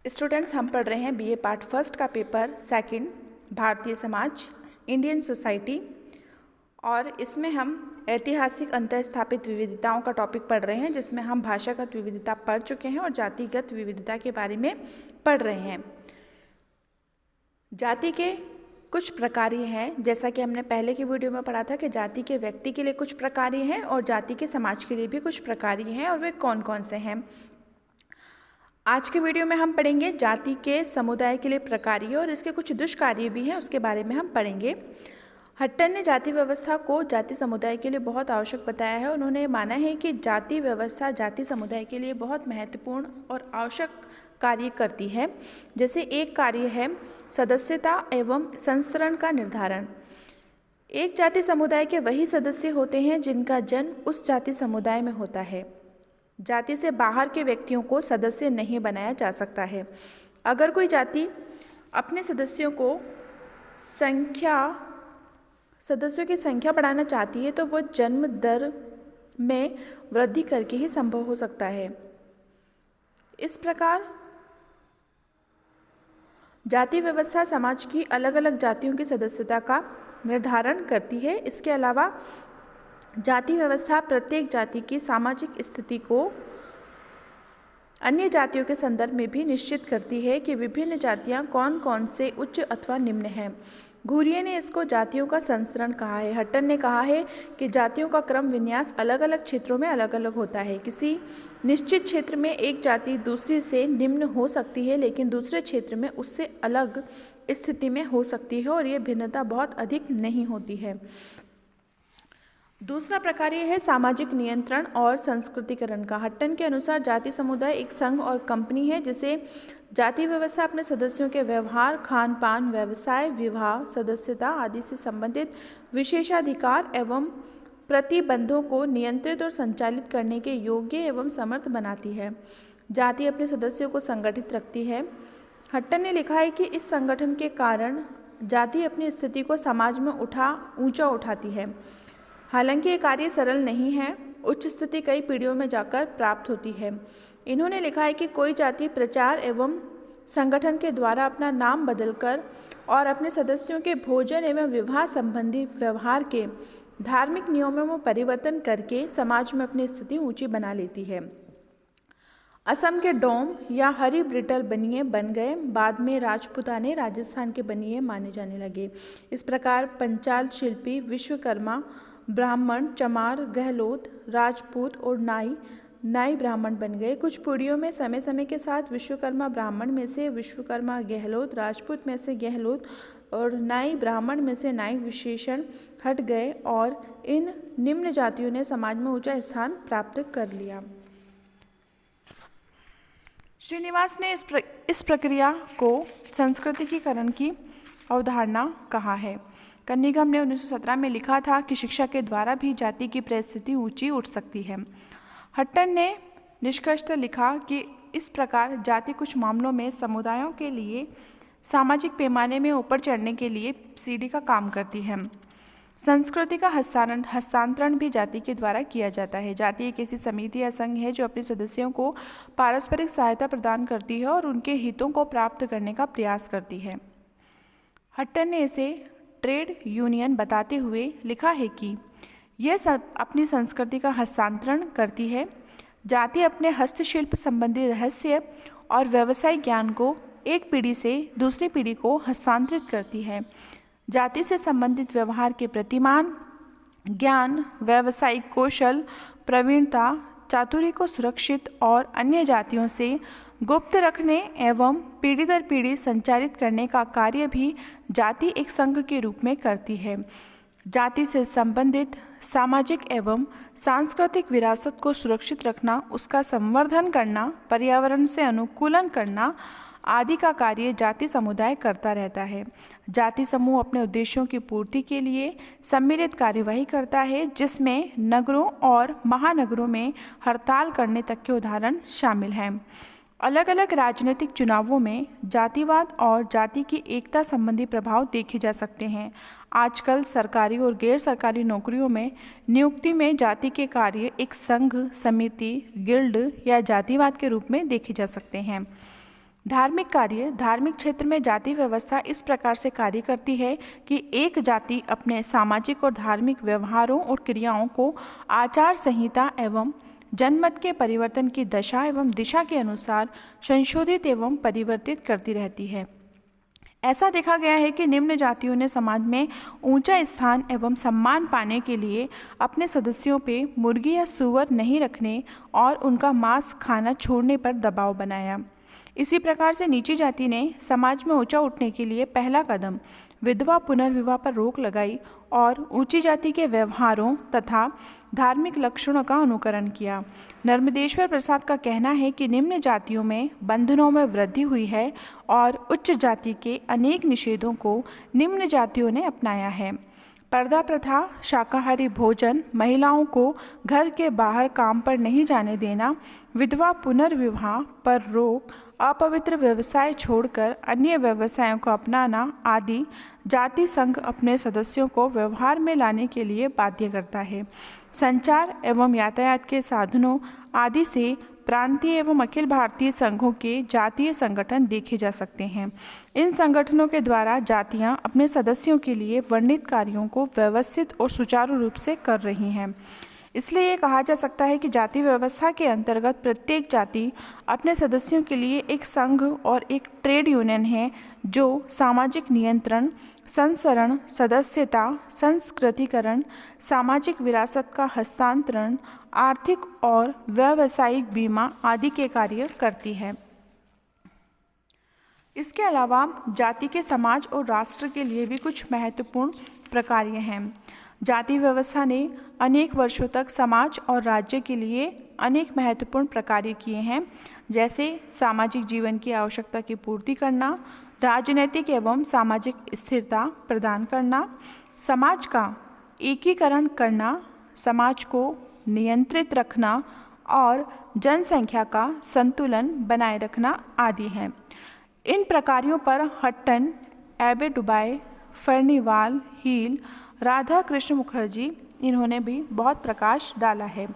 Students, हम पढ़ रहे हैं बीए पार्ट फर्स्ट का paper second, Bharatiya Samaj, Indian society. और इसमें हम ऐतिहासिक अंतःस्थापित विविधताओं का टॉपिक पढ़ रहे हैं, जिसमें हम भाषागत विविधता पढ़ चुके हैं और जातिगत विविधता के बारे में पढ़ रहे हैं। जाति के कुछ प्रकार्य हैं, जैसा कि हमने पहले की वीडियो में पढ़ा था कि जाति के व्यक्ति के लिए कुछ प्रकार्य हैं और जाति के समाज के लिए भी कुछ प्रकार्य हैं, और वे कौन कौन से हैं। आज के वीडियो में हम पढ़ेंगे जाति के समुदाय के लिए प्रकार्य और इसके कुछ दुष्कार्य भी हैं, उसके बारे में हम पढ़ेंगे। हट्टन ने जाति व्यवस्था को जाति समुदाय के लिए बहुत आवश्यक बताया है। उन्होंने माना है कि जाति व्यवस्था जाति समुदाय के लिए बहुत महत्वपूर्ण और आवश्यक कार्य करती है। जैसे एक कार्य है सदस्यता एवं संस्तरण का निर्धारण। एक जाति समुदाय के वही सदस्य होते हैं जिनका जन्म उस जाति समुदाय में होता है। जाति से बाहर के व्यक्तियों को सदस्य नहीं बनाया जा सकता है। अगर कोई जाति अपने सदस्यों की संख्या बढ़ाना चाहती है तो वह जन्म दर में वृद्धि करके ही संभव हो सकता है। इस प्रकार जाति व्यवस्था समाज की अलग अलग जातियों की सदस्यता का निर्धारण करती है। इसके अलावा जाति व्यवस्था प्रत्येक जाति की सामाजिक स्थिति को अन्य जातियों के संदर्भ में भी निश्चित करती है कि विभिन्न जातियां कौन कौन से उच्च अथवा निम्न हैं। घुरिये ने इसको जातियों का संस्तरण कहा है। हट्टन ने कहा है कि जातियों का क्रम विन्यास अलग अलग क्षेत्रों में अलग अलग होता है। किसी निश्चित क्षेत्र में एक जाति दूसरी से निम्न हो सकती है, लेकिन दूसरे क्षेत्र में उससे अलग स्थिति में हो सकती है, और ये भिन्नता बहुत अधिक नहीं होती है। दूसरा प्रकार ये है सामाजिक नियंत्रण और संस्कृतिकरण का। हट्टन के अनुसार जाति समुदाय एक संघ और कंपनी है जिसे जाति व्यवस्था अपने सदस्यों के व्यवहार, खान पान, व्यवसाय, विवाह, सदस्यता आदि से संबंधित विशेषाधिकार एवं प्रतिबंधों को नियंत्रित और संचालित करने के योग्य एवं समर्थ बनाती है। जाति अपने सदस्यों को संगठित रखती है। हट्टन ने लिखा है कि इस संगठन के कारण जाति अपनी स्थिति को समाज में ऊंचा उठाती है। हालांकि ये कार्य सरल नहीं है। उच्च स्थिति कई पीढ़ियों में जाकर प्राप्त होती है। इन्होंने लिखा है कि कोई जाति प्रचार एवं संगठन के द्वारा अपना नाम बदलकर और अपने सदस्यों के भोजन एवं विवाह संबंधी व्यवहार के धार्मिक नियमों में परिवर्तन करके समाज में अपनी स्थिति ऊंची बना लेती है। असम के डोम या हरी ब्रिटल बनिए बन गए, बाद में राजपूताने राजस्थान के बनिए माने जाने लगे। इस प्रकार पंचाल शिल्पी, विश्वकर्मा, ब्राह्मण, चमार, गहलोत, राजपूत और नाई ब्राह्मण बन गए। कुछ पीढ़ियों में समय समय के साथ विश्वकर्मा ब्राह्मण में से विश्वकर्मा गहलोत, राजपूत में से गहलोत और नाई ब्राह्मण में से नाई विशेषण हट गए और इन निम्न जातियों ने समाज में ऊंचा स्थान प्राप्त कर लिया। श्रीनिवास ने इस प्रक्रिया को संस्कृतिकीकरण की अवधारणा कहा है। कन्निंघम ने 1917 में लिखा था कि शिक्षा के द्वारा भी जाति की परिस्थिति ऊंची उठ सकती है। हट्टन ने निष्कर्षतः लिखा कि इस प्रकार जाति कुछ मामलों में समुदायों के लिए सामाजिक पैमाने में ऊपर चढ़ने के लिए सीढ़ी का काम करती है। संस्कृति का हस्तांतरण भी जाति के द्वारा किया जाता है। जाति एक ऐसी समिति या संघ है जो अपने सदस्यों को पारस्परिक सहायता प्रदान करती है और उनके हितों को प्राप्त करने का प्रयास करती है। हट्टन ने इसे ट्रेड यूनियन बताते हुए लिखा है कि यह सब अपनी संस्कृति का हस्तांतरण करती है। जाति अपने हस्तशिल्प संबंधी रहस्य और व्यावसायिक ज्ञान को एक पीढ़ी से दूसरी पीढ़ी को हस्तांतरित करती है। जाति से संबंधित व्यवहार के प्रतिमान, ज्ञान, व्यावसायिक कौशल, प्रवीणता, चातुर्य को सुरक्षित और अन्य जातियों से गुप्त रखने एवं पीढ़ी दर पीढ़ी संचालित करने का कार्य भी जाति एक संघ के रूप में करती है। जाति से संबंधित सामाजिक एवं सांस्कृतिक विरासत को सुरक्षित रखना, उसका संवर्धन करना, पर्यावरण से अनुकूलन करना आदि का कार्य जाति समुदाय करता रहता है। जाति समूह अपने उद्देश्यों की पूर्ति के लिए सम्मिलित कार्यवाही करता है, जिसमें नगरों और महानगरों में हड़ताल करने तक के उदाहरण शामिल हैं। अलग अलग राजनीतिक चुनावों में जातिवाद और जाति की एकता संबंधी प्रभाव देखे जा सकते हैं। आजकल सरकारी और गैर सरकारी नौकरियों में नियुक्ति में जाति के कार्य एक संघ, समिति, गिल्ड या जातिवाद के रूप में देखे जा सकते हैं। धार्मिक कार्य। धार्मिक क्षेत्र में जाति व्यवस्था इस प्रकार से कार्य करती है कि एक जाति अपने सामाजिक और धार्मिक व्यवहारों और क्रियाओं को आचार संहिता एवं जनमत के परिवर्तन की दशा एवं दिशा के अनुसार संशोधित एवं परिवर्तित करती रहती है। ऐसा देखा गया है कि निम्न जातियों ने समाज में ऊंचा स्थान एवं सम्मान पाने के लिए अपने सदस्यों पे मुर्गी या सूअर नहीं रखने और उनका मांस खाना छोड़ने पर दबाव बनाया। इसी प्रकार से नीची जाति ने समाज में ऊंचा उठने के लिए पहला कदम विधवा पुनर्विवाह पर रोक लगाई और ऊंची जाति के व्यवहारों तथा धार्मिक लक्षणों का अनुकरण किया। नर्मदेश्वर प्रसाद का कहना है कि निम्न जातियों में बंधनों में वृद्धि हुई है और उच्च जाति के अनेक निषेधों को निम्न जातियों ने अपनाया है। पर्दा प्रथा, शाकाहारी भोजन, महिलाओं को घर के बाहर काम पर नहीं जाने देना, विधवा पुनर्विवाह पर रोक, अपवित्र व्यवसाय छोड़कर अन्य व्यवसायों को अपनाना आदि जाति संघ अपने सदस्यों को व्यवहार में लाने के लिए बाध्य करता है। संचार एवं यातायात के साधनों आदि से प्रांतीय एवं अखिल भारतीय संघों के जातीय संगठन देखे जा सकते हैं। इन संगठनों के द्वारा जातियां अपने सदस्यों के लिए वर्णित कार्यों को व्यवस्थित और सुचारू रूप से कर रही हैं। इसलिए ये कहा जा सकता है कि जाति व्यवस्था के अंतर्गत प्रत्येक जाति अपने सदस्यों के लिए एक संघ और एक ट्रेड यूनियन है जो सामाजिक नियंत्रण, संसरण, सदस्यता, संस्कृतिकरण, सामाजिक विरासत का हस्तांतरण, आर्थिक और व्यावसायिक बीमा आदि के कार्य करती है। इसके अलावा जाति के समाज और राष्ट्र के लिए भी कुछ महत्वपूर्ण प्रकार्य हैं। जाति व्यवस्था ने अनेक वर्षों तक समाज और राज्य के लिए अनेक महत्वपूर्ण प्रकार्य किए हैं, जैसे सामाजिक जीवन की आवश्यकता की पूर्ति करना, राजनैतिक एवं सामाजिक स्थिरता प्रदान करना, समाज का एकीकरण करना, समाज को नियंत्रित रखना और जनसंख्या का संतुलन बनाए रखना आदि हैं। इन प्रकार्यों पर हट्टन, एबे डुबाई, फर्नीवाल, हील, राधा कृष्ण मुखर्जी इन्होंने भी बहुत प्रकाश डाला है।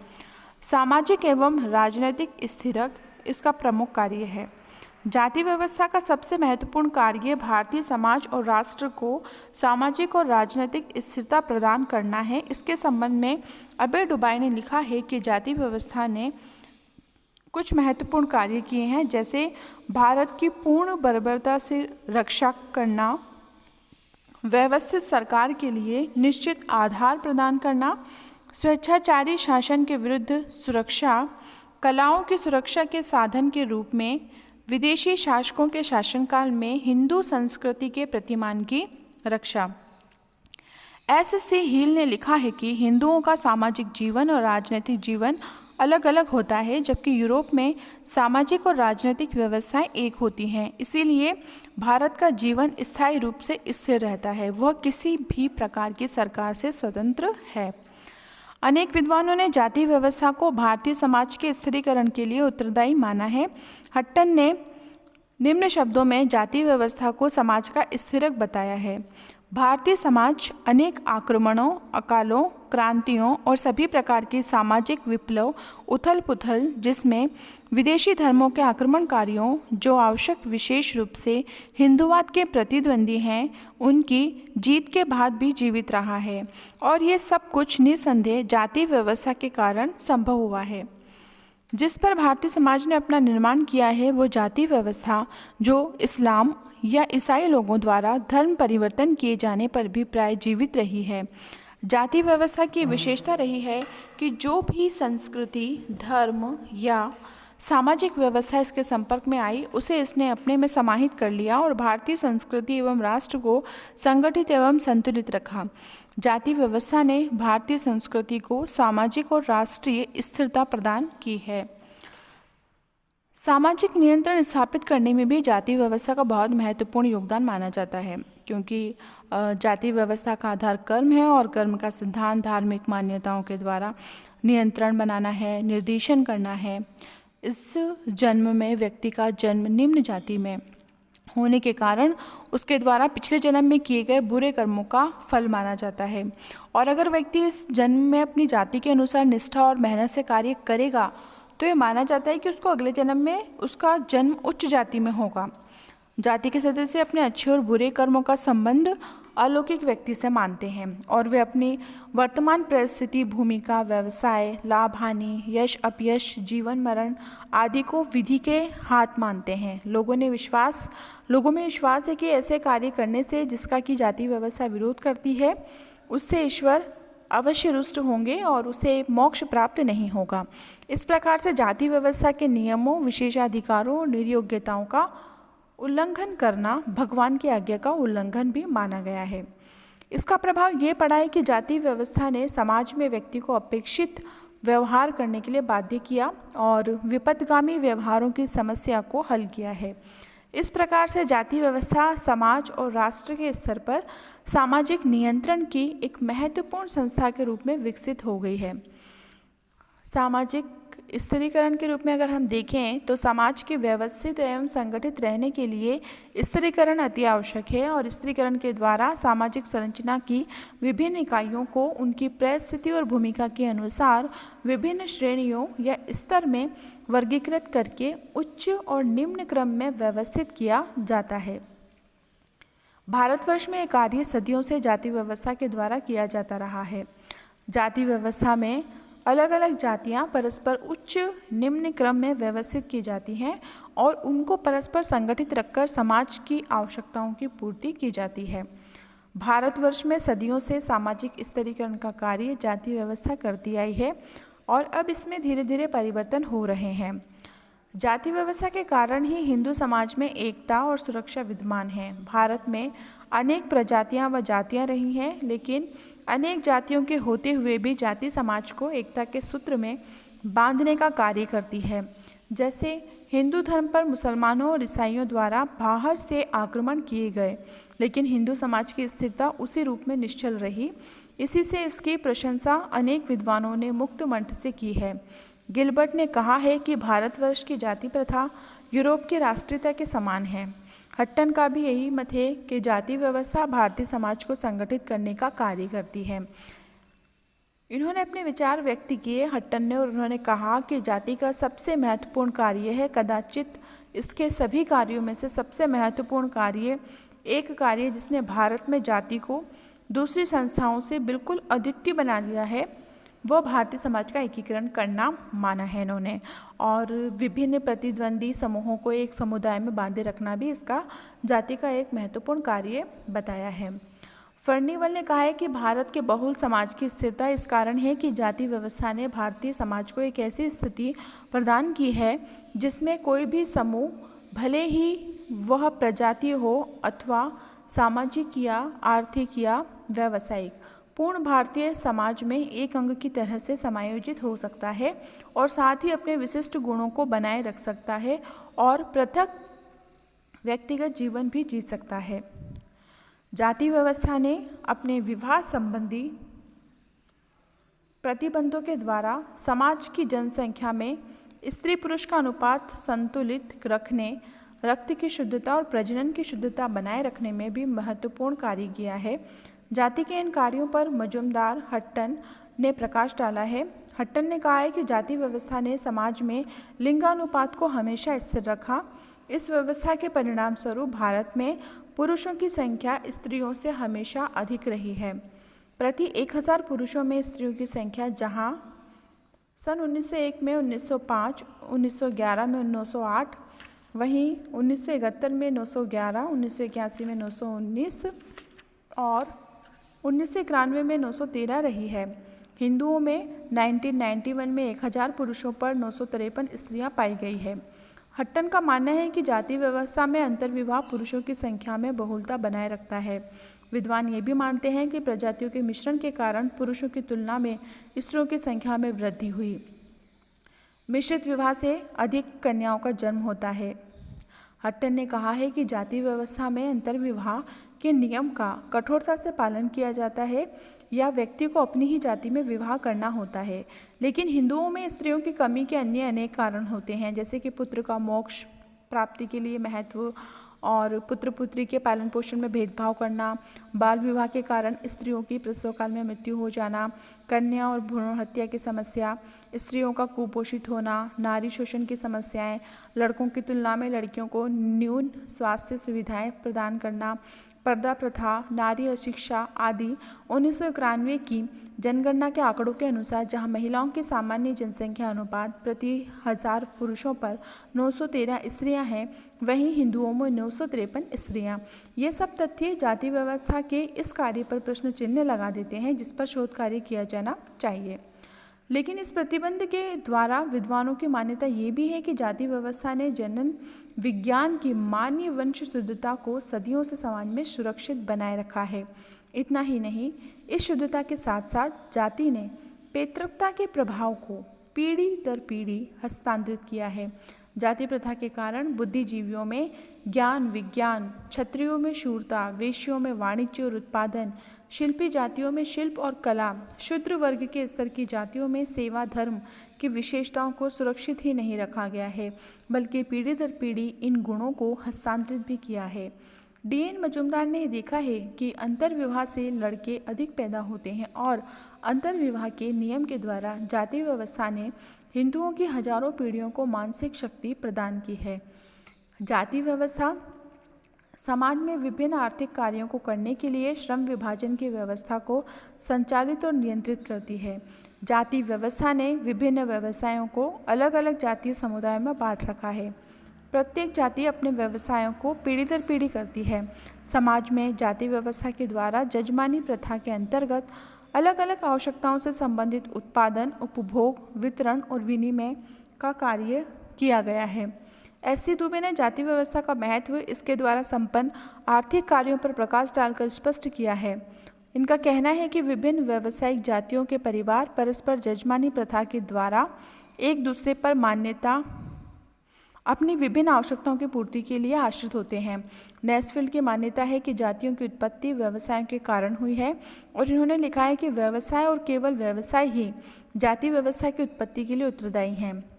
सामाजिक एवं राजनीतिक स्थिरक इसका प्रमुख कार्य है। जाति व्यवस्था का सबसे महत्वपूर्ण कार्य भारतीय समाज और राष्ट्र को सामाजिक और राजनीतिक स्थिरता प्रदान करना है। इसके संबंध में एबे डुबाई ने लिखा है कि जाति व्यवस्था ने कुछ महत्वपूर्ण कार्य किए हैं, जैसे भारत की पूर्ण बर्बरता से रक्षा करना, व्यवस्थित सरकार के लिए निश्चित आधार प्रदान करना, स्वेच्छाचारी शासन के विरुद्ध सुरक्षा, कलाओं की सुरक्षा के साधन के रूप में विदेशी शासकों के शासनकाल में हिंदू संस्कृति के प्रतिमान की रक्षा। एस.सी. हील ने लिखा है कि हिंदुओं का सामाजिक जीवन और राजनीतिक जीवन अलग अलग होता है, जबकि यूरोप में सामाजिक और राजनीतिक व्यवस्थाएं एक होती हैं। इसीलिए भारत का जीवन स्थायी रूप से स्थिर रहता है, वह किसी भी प्रकार की सरकार से स्वतंत्र है। अनेक विद्वानों ने जाति व्यवस्था को भारतीय समाज के स्थिरीकरण के लिए उत्तरदायी माना है। हट्टन ने निम्न शब्दों में जाति व्यवस्था को समाज का स्थिरक बताया है। भारतीय समाज अनेक आक्रमणों, अकालों, क्रांतियों और सभी प्रकार की सामाजिक विप्लव, उथल पुथल, जिसमें विदेशी धर्मों के आक्रमणकारियों जो आवश्यक विशेष रूप से हिंदुवाद के प्रतिद्वंदी हैं, उनकी जीत के बाद भी जीवित रहा है और ये सब कुछ निसंदेह जाति व्यवस्था के कारण संभव हुआ है। जिस पर भारतीय समाज ने अपना निर्माण किया है वो जाति व्यवस्था, जो इस्लाम या ईसाई लोगों द्वारा धर्म परिवर्तन किए जाने पर भी प्राय जीवित रही है। जाति व्यवस्था की विशेषता रही है कि जो भी संस्कृति, धर्म या सामाजिक व्यवस्था इसके संपर्क में आई, उसे इसने अपने में समाहित कर लिया और भारतीय संस्कृति एवं राष्ट्र को संगठित एवं संतुलित रखा। जाति व्यवस्था ने भारतीय संस्कृति को सामाजिक और राष्ट्रीय स्थिरता प्रदान की है। सामाजिक नियंत्रण स्थापित करने में भी जाति व्यवस्था का बहुत महत्वपूर्ण योगदान माना जाता है, क्योंकि जाति व्यवस्था का आधार कर्म है और कर्म का सिद्धांत धार्मिक मान्यताओं के द्वारा नियंत्रण बनाना है, निर्देशन करना है। इस जन्म में व्यक्ति का जन्म निम्न जाति में होने के कारण उसके द्वारा पिछले जन्म में किए गए बुरे कर्मों का फल माना जाता है, और अगर व्यक्ति इस जन्म में अपनी जाति के अनुसार निष्ठा और मेहनत से कार्य करेगा तो ये माना जाता है कि उसको अगले जन्म में उसका जन्म उच्च जाति में होगा। जाति के सदस्य अपने अच्छे और बुरे कर्मों का संबंध अलौकिक व्यक्ति से मानते हैं और वे अपनी वर्तमान परिस्थिति, भूमिका, व्यवसाय, लाभ हानि, यश अपयश, जीवन मरण आदि को विधि के हाथ मानते हैं। लोगों में विश्वास है कि ऐसे कार्य करने से जिसका कि जाति व्यवस्था विरोध करती है उससे ईश्वर अवश्य रुष्ट होंगे और उसे मोक्ष प्राप्त नहीं होगा। इस प्रकार से जाति व्यवस्था के नियमों, विशेषाधिकारों और निर्योग्यताओं का उल्लंघन करना भगवान की आज्ञा का उल्लंघन भी माना गया है। इसका प्रभाव ये पड़ा है कि जाति व्यवस्था ने समाज में व्यक्ति को अपेक्षित व्यवहार करने के लिए बाध्य किया और विपथगामी व्यवहारों की समस्या को हल किया है। इस प्रकार से जाति व्यवस्था समाज और राष्ट्र के स्तर पर सामाजिक नियंत्रण की एक महत्वपूर्ण संस्था के रूप में विकसित हो गई है। सामाजिक स्थिरीकरण के रूप में अगर हम देखें तो समाज के व्यवस्थित एवं संगठित रहने के लिए स्थिरीकरण अति आवश्यक है और स्थिरीकरण के द्वारा सामाजिक संरचना की विभिन्न इकाइयों को उनकी परिस्थिति और भूमिका के अनुसार विभिन्न श्रेणियों या स्तर में वर्गीकृत करके उच्च और निम्न क्रम में व्यवस्थित किया जाता है। भारतवर्ष में एक कार्य सदियों से जाति व्यवस्था के द्वारा किया जाता रहा है। जाति व्यवस्था में अलग अलग जातियां परस्पर उच्च निम्न क्रम में व्यवस्थित की जाती हैं और उनको परस्पर संगठित रखकर समाज की आवश्यकताओं की पूर्ति की जाती है। भारतवर्ष में सदियों से सामाजिक स्तरीकरण का कार्य जाति व्यवस्था करती आई है और अब इसमें धीरे धीरे परिवर्तन हो रहे हैं। जाति व्यवस्था के कारण ही हिंदू समाज में एकता और सुरक्षा विद्यमान है। भारत में अनेक प्रजातियां व जातियां रही हैं, लेकिन अनेक जातियों के होते हुए भी जाति समाज को एकता के सूत्र में बांधने का कार्य करती है। जैसे हिंदू धर्म पर मुसलमानों और ईसाइयों द्वारा बाहर से आक्रमण किए गए, लेकिन हिंदू समाज की स्थिरता उसी रूप में निश्चल रही। इसी से इसकी प्रशंसा अनेक विद्वानों ने मुक्त मंच से की है। गिलबर्ट ने कहा है कि भारतवर्ष की जाति प्रथा यूरोप की राष्ट्रीयता के समान है। हट्टन का भी यही मत है कि जाति व्यवस्था भारतीय समाज को संगठित करने का कार्य करती है। इन्होंने अपने विचार व्यक्त किए हट्टन ने, और उन्होंने कहा कि जाति का सबसे महत्वपूर्ण कार्य है, कदाचित इसके सभी कार्यों में से सबसे महत्वपूर्ण कार्य, एक कार्य जिसने भारत में जाति को दूसरी संस्थाओं से बिल्कुल अद्वितीय बना दिया है, वह भारतीय समाज का एकीकरण करना माना है इन्होंने। और विभिन्न प्रतिद्वंदी समूहों को एक समुदाय में बांधे रखना भी इसका जाति का एक महत्वपूर्ण कार्य बताया है। फर्नीवल ने कहा है कि भारत के बहुल समाज की स्थिरता इस कारण है कि जाति व्यवस्था ने भारतीय समाज को एक ऐसी स्थिति प्रदान की है जिसमें कोई भी समूह, भले ही वह प्रजातीय हो अथवा सामाजिक या आर्थिक या व्यावसायिक, पूर्ण भारतीय समाज में एक अंग की तरह से समायोजित हो सकता है और साथ ही अपने विशिष्ट गुणों को बनाए रख सकता है और पृथक व्यक्तिगत जीवन भी जी सकता है। जाति व्यवस्था ने अपने विवाह संबंधी प्रतिबंधों के द्वारा समाज की जनसंख्या में स्त्री पुरुष का अनुपात संतुलित रखने, रक्त की शुद्धता और प्रजनन की शुद्धता बनाए रखने में भी महत्वपूर्ण कार्य किया है। जाति के इन कार्यों पर मजुमदार हट्टन ने प्रकाश डाला है। हट्टन ने कहा है कि जाति व्यवस्था ने समाज में लिंगानुपात को हमेशा स्थिर रखा। इस व्यवस्था के परिणाम स्वरूप भारत में पुरुषों की संख्या स्त्रियों से हमेशा अधिक रही है। प्रति 1000 पुरुषों में स्त्रियों की संख्या जहां सन 1901 में 1905, 1911 में 908, वहीं 1971 में 911, 1981 में 919 और 1991 में 913 रही है। हिंदुओं में 1991 में 1000 पुरुषों पर 953 स्त्रियां पाई गई है। हट्टन का मानना है कि जाति व्यवस्था में अंतर्विवाह पुरुषों की संख्या में बहुलता बनाए रखता है। विद्वान ये भी मानते हैं कि प्रजातियों के मिश्रण के कारण पुरुषों की तुलना में स्त्रियों की संख्या में वृद्धि हुई। मिश्रित विवाह से अधिक कन्याओं का जन्म होता है। हट्टन ने कहा है कि जाति व्यवस्था में अंतर्विवाह के नियम का कठोरता से पालन किया जाता है या व्यक्ति को अपनी ही जाति में विवाह करना होता है, लेकिन हिंदुओं में स्त्रियों की कमी के अन्य अनेक कारण होते हैं, जैसे कि पुत्र का मोक्ष प्राप्ति के लिए महत्व और पुत्र पुत्री के पालन पोषण में भेदभाव करना, बाल विवाह के कारण स्त्रियों की प्रसव काल में मृत्यु हो जाना, कन्या और भ्रूण हत्या की समस्या, स्त्रियों का कुपोषित होना, नारी शोषण की समस्याएं, लड़कों की तुलना में लड़कियों को न्यून स्वास्थ्य सुविधाएं प्रदान करना, पर्दा प्रथा, नारी अशिक्षा आदि 1991 की जनगणना के आंकड़ों के अनुसार जहां महिलाओं की सामान्य जनसंख्या अनुपात प्रति 1000 पुरुषों पर 913 स्त्रियां हैं, वहीं हिंदुओं में 953 स्त्रियां। ये सब तथ्य जाति व्यवस्था के इस कार्य पर प्रश्न चिन्ह लगा देते हैं जिस पर शोध कार्य किया जाना चाहिए। लेकिन इस प्रतिबंध के द्वारा विद्वानों की मान्यता ये भी है कि जाति व्यवस्था ने जनन विज्ञान की मान्य वंश शुद्धता को सदियों से समाज में सुरक्षित बनाए रखा है। इतना ही नहीं, इस शुद्धता के साथ साथ जाति ने पैतृकता के प्रभाव को पीढ़ी दर पीढ़ी हस्तांतरित किया है। जाति प्रथा के कारण बुद्धिजीवियों में ज्ञान विज्ञान, क्षत्रियों में शूरता, वेश्यों में वाणिज्य और उत्पादन, शिल्पी जातियों में शिल्प और कला, शूद्र वर्ग के स्तर की जातियों में सेवा धर्म की विशेषताओं को सुरक्षित ही नहीं रखा गया है, बल्कि पीढ़ी दर पीढ़ी इन गुणों को हस्तांतरित भी किया है। D.N. मजूमदार ने देखा है कि अंतर्विवाह से लड़के अधिक पैदा होते हैं और अंतर्विवाह के नियम के द्वारा जाति व्यवस्था ने हिंदुओं की हजारों पीढ़ियों को मानसिक शक्ति प्रदान की है। जाति व्यवस्था समाज में विभिन्न आर्थिक कार्यों को करने के लिए श्रम विभाजन की व्यवस्था को संचालित और नियंत्रित करती है। जाति व्यवस्था ने विभिन्न व्यवसायों को अलग अलग जातीय समुदायों में बांट रखा है। प्रत्येक जाति अपने व्यवसायों को पीढ़ी दर पीढ़ी करती है। समाज में जाति व्यवस्था के द्वारा जजमानी प्रथा के अंतर्गत अलग अलग आवश्यकताओं से संबंधित उत्पादन, उपभोग, वितरण और विनिमय का कार्य किया गया है। एस.सी. दुबे ने जाति व्यवस्था का महत्व इसके द्वारा संपन्न आर्थिक कार्यों पर प्रकाश डालकर स्पष्ट किया है। इनका कहना है कि विभिन्न व्यावसायिक जातियों के परिवार परस्पर जजमानी प्रथा के द्वारा एक दूसरे पर मान्यता अपनी विभिन्न आवश्यकताओं की पूर्ति के लिए आश्रित होते हैं। नेस्फील्ड की मान्यता है कि जातियों की उत्पत्ति व्यवसायों के कारण हुई है और इन्होंने लिखा है कि व्यवसाय और केवल व्यवसाय ही जाति व्यवस्था की उत्पत्ति के लिए उत्तरदायी हैं।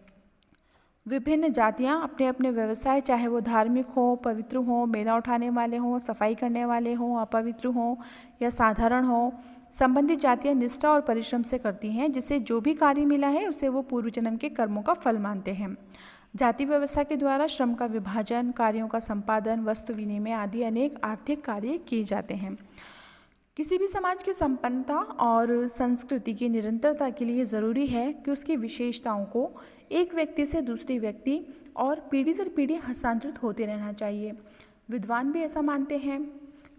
विभिन्न जातियां अपने अपने व्यवसाय, चाहे वो धार्मिक हो, पवित्र हो, मेला उठाने वाले हों, सफाई करने वाले हों, अपवित्र हों या साधारण हो, संबंधित जातियां निष्ठा और परिश्रम से करती हैं, जिसे जो भी कार्य मिला है उसे वो पूर्व जन्म के कर्मों का फल मानते हैं। जाति व्यवस्था के द्वारा श्रम का विभाजन, कार्यों का संपादन, वस्तु विनिमय आदि अनेक आर्थिक कार्य किए जाते हैं। किसी भी समाज की संपन्नता और संस्कृति की निरंतरता के लिए ज़रूरी है कि उसकी विशेषताओं को एक व्यक्ति से दूसरे व्यक्ति और पीढ़ी दर पीढ़ी हस्तांतरित होते रहना चाहिए। विद्वान भी ऐसा मानते हैं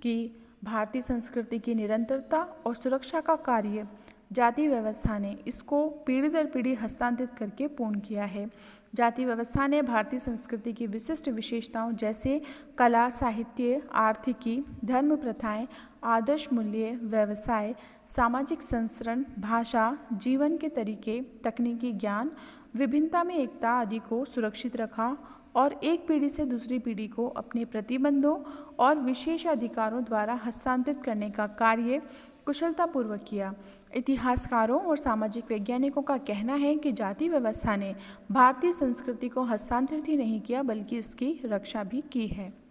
कि भारतीय संस्कृति की निरंतरता और सुरक्षा का कार्य जाति व्यवस्था ने इसको पीढ़ी दर पीढ़ी हस्तांतरित करके पूर्ण किया है। जाति व्यवस्था ने भारतीय संस्कृति की विशिष्ट विशेषताओं जैसे कला, साहित्य, आर्थिकी, धर्म प्रथाएं, आदर्श मूल्य, व्यवसाय, सामाजिक संस्करण, भाषा, जीवन के तरीके, तकनीकी ज्ञान, विभिन्नता में एकता आदि को सुरक्षित रखा और एक पीढ़ी से दूसरी पीढ़ी को अपने प्रतिबंधों और विशेष अधिकारों द्वारा हस्तांतरित करने का कार्य कुशलतापूर्वक किया। इतिहासकारों और सामाजिक वैज्ञानिकों का कहना है कि जाति व्यवस्था ने भारतीय संस्कृति को हस्तांतरित ही नहीं किया बल्कि इसकी रक्षा भी की है।